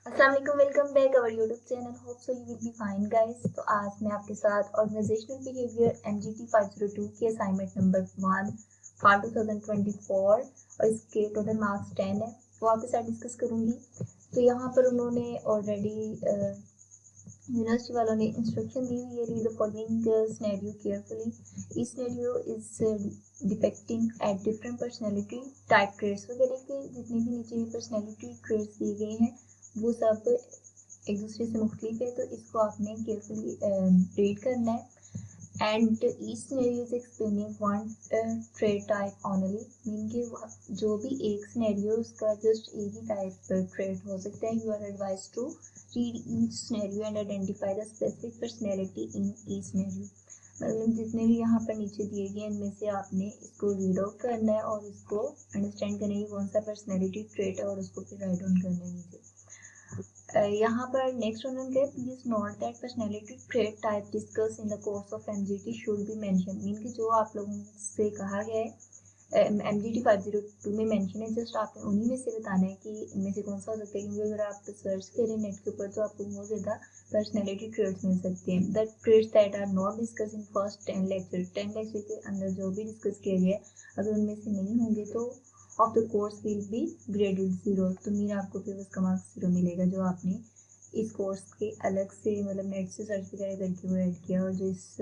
अस्सलाम वालेकुम, welcome back our YouTube channel. Hope so you will be fine guys. तो आज मैं आपके साथ ऑर्गेनाइजेशनल बिहेवियर MGT 502 की असाइनमेंट नंबर 1 फॉर 2024 और इसके टोटल मार्क्स 10 है, वो आपके साथ डिस्कस करूंगी। तो यहाँ पर उन्होंने ऑलरेडी यूनिवर्सिटी वालों ने इंस्ट्रक्शन दी हुई है। Read the following scenario carefully. Each scenario is depicting at different personality type traits वगैरह के जितने भी नीचे पर्सनैलिटी ट्रेड्स दिए गए हैं वो सब एक दूसरे से मुख्तलिफ है, तो इसको आपने केयरफुली रीड करना है। And each scenario is explaining one trade type only, mean के जो भी एक सिनेरियो उसका जस्ट एक ही टाइप ट्रेड हो सकता है। You are advise to read each scenario and identify the specific personality in each scenario. मतलब जितने भी यहाँ पर नीचे दिए गए इनमें से आपने इसको रीड आउट करना है और इसको अंडरस्टैंड करना है कि कौन सा पर्सनैलिटी ट्रेट है और उसको फिर राइट डाउन करना है नीचे। यहाँ पर नेक्स्ट उन्होंने कहा please note that personality trait type discuss in the course of MGT should be mention, mean कि जो आप लोगों से कहा गया है MGT 502 में मेंशन है, जस्ट आपने उन्हीं में से बताना है कि इनमें से कौन सा हो सकता है। क्योंकि अगर आप सर्च करें नेट के ऊपर तो आपको बहुत ज़्यादा पर्सनैलिटी ट्रेट्स मिल सकते हैं। The traits that are not discuss in first 10 lecture के अंदर जो भी डिस्कस किया गया है, अगर उनमें से नहीं होंगे तो of the course will be graded 0, तो मीन आपको फिर उसका मार्क्स 0 मिलेगा जो आपने इस कोर्स के अलग से मतलब नेट से सर्च वगैरह करके वो ऐड किया और जो इस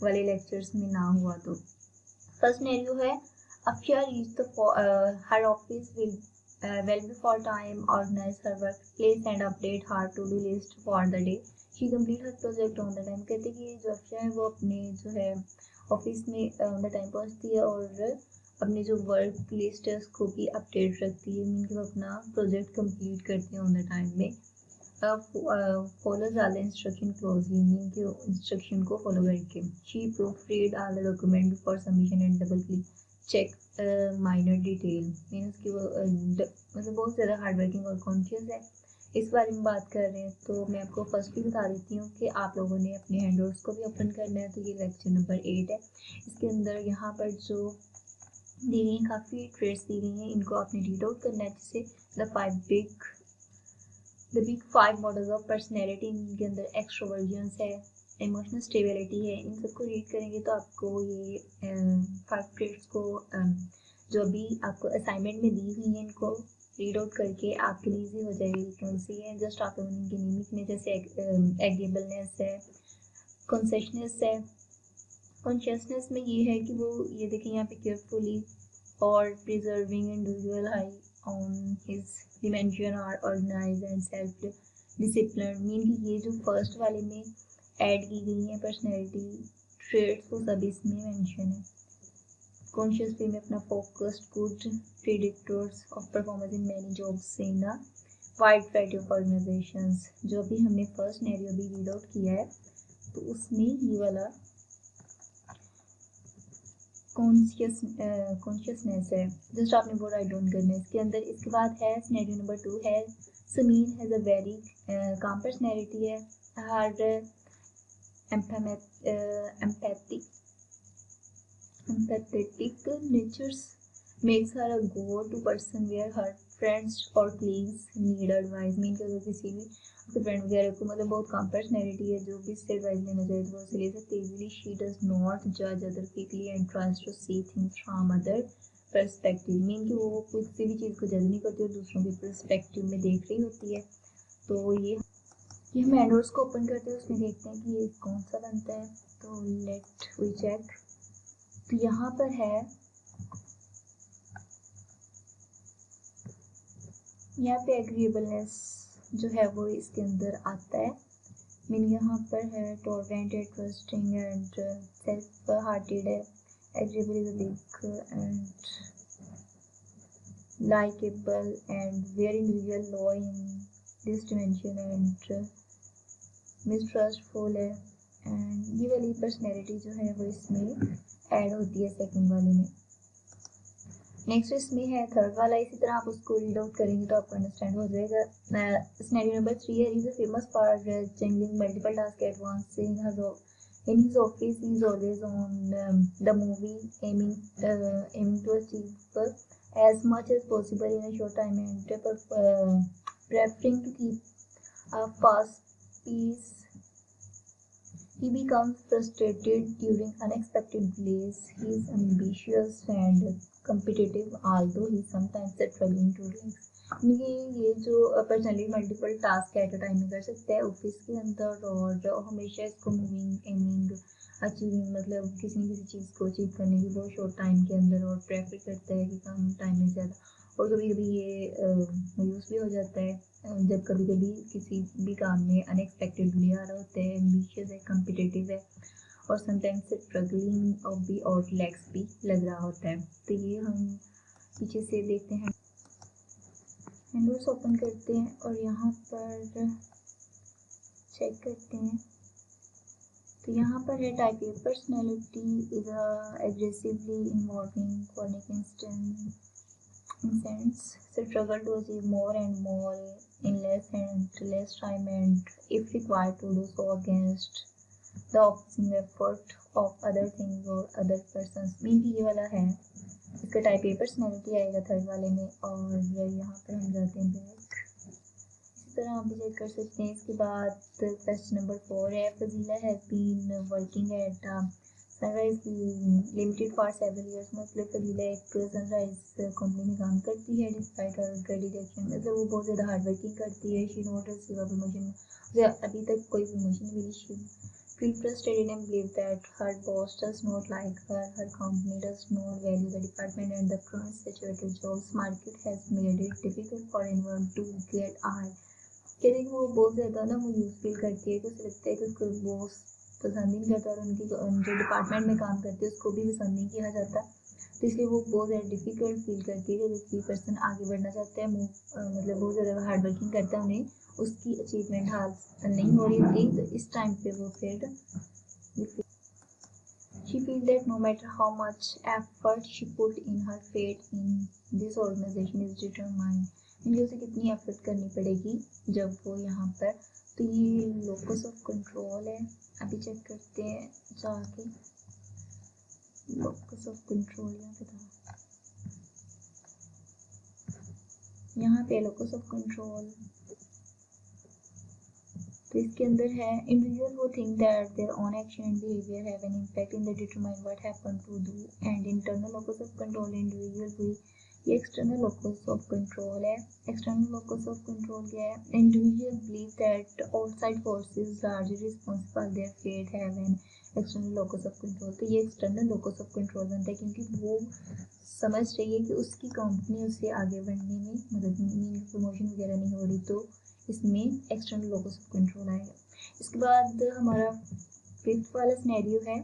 वाले लेक्चर्स में ना हुआ। तो फर्स्ट सिनेरियो है Afia reached her office will well before time, organize her workplace and update her to-do list for the day. She complete her project on the time। कहते कि जो अफिया है वो अपने जो है ऑफिस में ऑन द टाइम पहुंचती है और अपनी जो वर्क लिस्ट है उसको भी अपडेट रखती है, मीन कि वो अपना प्रोजेक्ट कंप्लीट करती है ऑन द टाइम में। फॉलो ज़्यादा इंस्ट्रक्शन क्लोजली, मीन कि इंस्ट्रक्शन को फॉलो करके। She proofread all the document before submission and double click check minor detail, means कि वो मतलब बहुत ज़्यादा हार्ड वर्किंग और कॉन्शियस है। इस बारे में बात कर रहे हैं तो मैं आपको फर्स्ट भी बता देती हूँ कि आप लोगों ने अपने हैंडआउट्स को भी ओपन करना है। तो ये लेक्चर नंबर 8 है। इसके अंदर यहाँ पर जो दी गई काफ़ी ट्रेड्स दी गई हैं, इनको आपने रीड आउट करना है, जिससे the big 5 models of personality. इनके अंदर एक्सट्रोवर्जन्स है, इमोशनल स्टेबिलिटी है। इन सबको रीड करेंगे तो आपको ये 5 ट्रेड्स को जो अभी आपको असाइनमेंट में दी हुई है इनको रीड आउट करके आपके लिए ईजी हो जाएगी कौन सी है। जस्ट आप लोगों ने इनके नेम लिखने, जैसे एग्रीएबलनेस है, कॉन्शियसनेस है। कॉन्शियसनेस में ये है कि वो ये देखें यहाँ पे केयरफुली और preserving individual high on his dimension are organise and self discipline, mean कि ये जो फर्स्ट वाले में ऐड की गई है पर्सनैलिटी ट्रेड्स वो सब इसमें मेंशन है। कॉन्शियस वे में अपना focused good predictors of performance in many jobs in a wide variety of organisations. जो भी हमने फर्स्ट सिनेरियो भी रीड आउट किया है तो उसमें ये वाला कॉन्शियसनेस है, जस्ट आपने वो राइट डाउन करना है इसके अंदर। इसके बाद है सिनेरियो नंबर 2 है Sameer has a very calm personality है, हर empathetic natures makes her a go-to person where her friends or colleagues need advice, mean कि अगर किसी भी आपके फ्रेंड वगैरह को मतलब बहुत कम पर्सनैलिटी है, जो भी इससे एडवाइस लेना चाहे तो वो उसे ले सकते इजीली। शी डज नॉट जज other quickly and tries to see things from other perspective, mean कि वो किसी भी चीज़ को जज नहीं करती और दूसरों के पर्सपेक्टिव में देख रही होती है। तो ये हम एंड्रॉइड्स को ओपन करते हैं, उसमें देखते हैं कि ये कौन सा बनता है। तो लेट वी चेक। तो यहाँ पर है, यहाँ पे एग्रीएबलनेस जो है वो इसके अंदर आता है, मीन यहाँ पर है टॉलरेंट है, ट्रस्टिंग एंड सेल्फ हार्टेड है। Agreeable is big and likeable and where individual low in this dimension and mistrustful है। एंड ये वाली पर्सनैलिटी जो है वो इसमें ऐड होती है सेकंड वाले में। नेक्स्ट इसमें है थर्ड वाला, इसी तरह आप उसको रीड आउट करेंगे तो आपको अंडरस्टैंड हो जाएगा। सिनेरियो नंबर 3 है is famous for juggling multiple task at once in his office he is always on the movie aiming to achieve as much as possible in a short time and preferring to keep a fast pace. He becomes frustrated during unexpected delays. He is ambitious and competitive, although he sometimes struggling to relax. ये जो personally multiple task at a time में कर सकता है office के अंदर, और हमेशा इसको मूविंग एमिंग अचीविंग मतलब किसी न किसी चीज़ को अचीव करने की बहुत शॉर्ट टाइम के अंदर, और प्रेफर करता है कि कम टाइम में ज़्यादा। और कभी कभी ये मायूस भी हो जाता है जब कभी कभी किसी भी काम में अनएक्सपेक्टेडली आ रहा होता है, एम्बिशियस है, कम्पिटिटिव है, और समटाइम्स स्ट्रगलिंग और भी और रिलैक्स भी लग रहा होता है। तो ये हम पीछे से देखते हैं, हैंडल्स ओपन करते हैं और यहाँ पर चेक करते हैं। तो यहाँ पर है type A personality is aggressively involving chronic instance struggle to achieve more and more in less and less time, and if required to do so against the opposing effort of other things or other persons। Mean ये वाला है, इसका type A personality आएगा third वाले में, और यहाँ पर हम जाते हैं बैक। इसी तरह आप भी चेक कर सकते हैं। इसके बाद क्वेश्चन नंबर 4 है, Fazila has been working at Sunrise Limited for several years. मतलब फजीला एक सनराइज कंपनी में काम करती है डिस्पाइट हर ग्रेजुएशन, मतलब वो बहुत ज़्यादा हार्ड वर्किंग करती है। She not receive a promotion, अभी तक कोई प्रमोशन नहीं मिली। She feel frustrated and believe that her boss does not like her, her company does not value the department, and the current saturated jobs market has made it difficult for anyone to get ahead। कहते हैं कि वो बहुत ज़्यादा ना मायूस feel करती है, तो उसे लगता है कि उसको बॉस पसंद नहीं करता, और उनकी जो डिपार्टमेंट में काम करते हैं उसको भी पसंद नहीं किया जाता। तो इसलिए वो बहुत ज़्यादा डिफ़िकल्ट फील करती है कि कोई पर्सन आगे बढ़ना चाहता है, मतलब बहुत ज़्यादा हार्ड वर्किंग करता है, उन्हें उसकी अचीवमेंट हासिल नहीं हो रही होती। तो इस टाइम पे वो फिर she feels that no matter how much effort she put in, her fate in this organization is determined। मुझे उसे कितनी एफर्ट करनी पड़ेगी जब वो यहाँ पर। तो ये लोकस ऑफ कंट्रोल है, अभी चेक करते हैं जाके। लोकस ऑफ कंट्रोल यहाँ पे लोकस ऑफ कंट्रोल, तो इसके अंदर है individual who think that their own action and behavior have an impact in the determine what happen to do, and internal locus of control individual हुई। ये external locus of control है। External locus of control क्या है? Individual believe that outside forces largely responsible for their fate have an external locus of control। तो ये external locus of control बनता है क्योंकि वो समझ रही है कि उसकी कंपनी उसे आगे बढ़ने में मदद नहीं, प्रमोशन वगैरह नहीं हो रही, तो इसमें एक्सटर्नल लोकस ऑफ कंट्रोल आएगा। इसके बाद हमारा फिफ्थ वाला सिनेरियो है,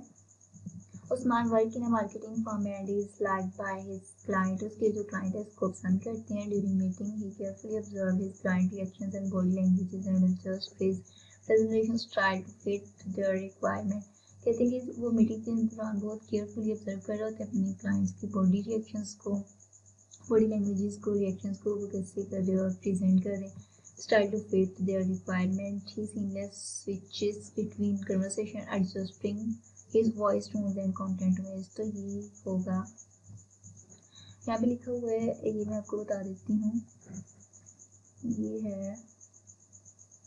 Usman work in a marketing firm and is liked by his client. उसके जो क्लाइंट है उसको पसंद करते हैं। During meeting he carefully observe his client reactions and body languages and adjust his presentations try to fit their requirement. कहते हैं कि वो मीटिंग के दौरान बहुत केयरफुली ऑब्जर्व कर रहे होते हैं अपने क्लाइंट्स की बॉडी रिएक्शंस को, बॉडी लैंग्वेजेस को, रिएक्शंस को वो कैसे कर रहे हैं और प्रेजेंट कर रहे हैं। Style to fit their requirement. He seamless switches between conversation, adjusting his voice tones and content ways। तो ये होगा, यहाँ पे लिखा हुआ है, ये मैं आपको बता देती हूँ, ये है,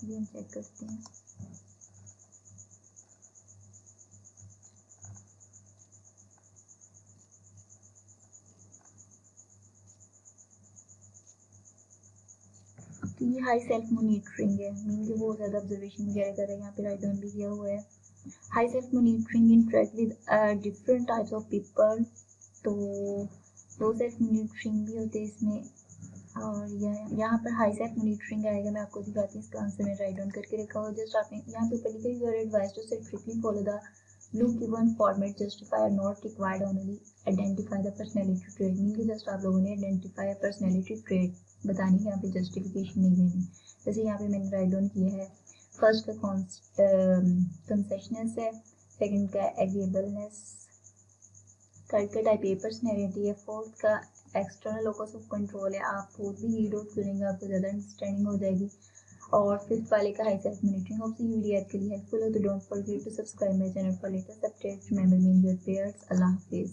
अभी हम चेक करते हैं। तो ये हाई सेल्फ मॉनिटरिंग है, मीन कि वो ज़्यादा ऑब्जर्वेशन वगैरह कर रहे हैं। यहाँ पे राइट डाउन भी किया हुआ है। High self monitoring interact with different types of people. तो लो सेल्फ मॉनिटरिंग भी होते हैं इसमें, और यहाँ पर हाई सेल्फ मॉनिटरिंग आएगा। मैं आपको दिखाती हूँ, इसका आंसर मैं राइट डाउन करके रखा हुआ। जस्ट आपने यहाँ पे ऊपर लिखा, you are advise to strictly follow the below given format, justify are not required, only identify the personality trait. Mean कि जस्ट आप लोगों ने आइडेंटिफाई पर्सनैलिटी ट्रेट बतानी है, यहाँ पे जस्टिफिकेशन नहीं देनी। जैसे यहाँ पे मैंने राइट डाउन किया है, फर्स्ट का कंसेशनेस है, सेकंड का एग्रीएबलनेस, थर्ड का टाइप ए पर्सनैलिटी है, फोर्थ का एक्सटर्नल लोकस ऑफ कंट्रोल है। आप फोर्थ भी रीड आउट करेंगे, आपको ज़्यादा अंडरस्टैंडिंग हो जाएगी। और फिफ्थ वाले का हाई सेल्फ मॉनिटरिंग। होप ये वीडियो आपके लिए हेल्पफुल हो, तो don't forget to subscribe my channel for latest updates. Remember me in your prayers. अल्लाह हाफिज़।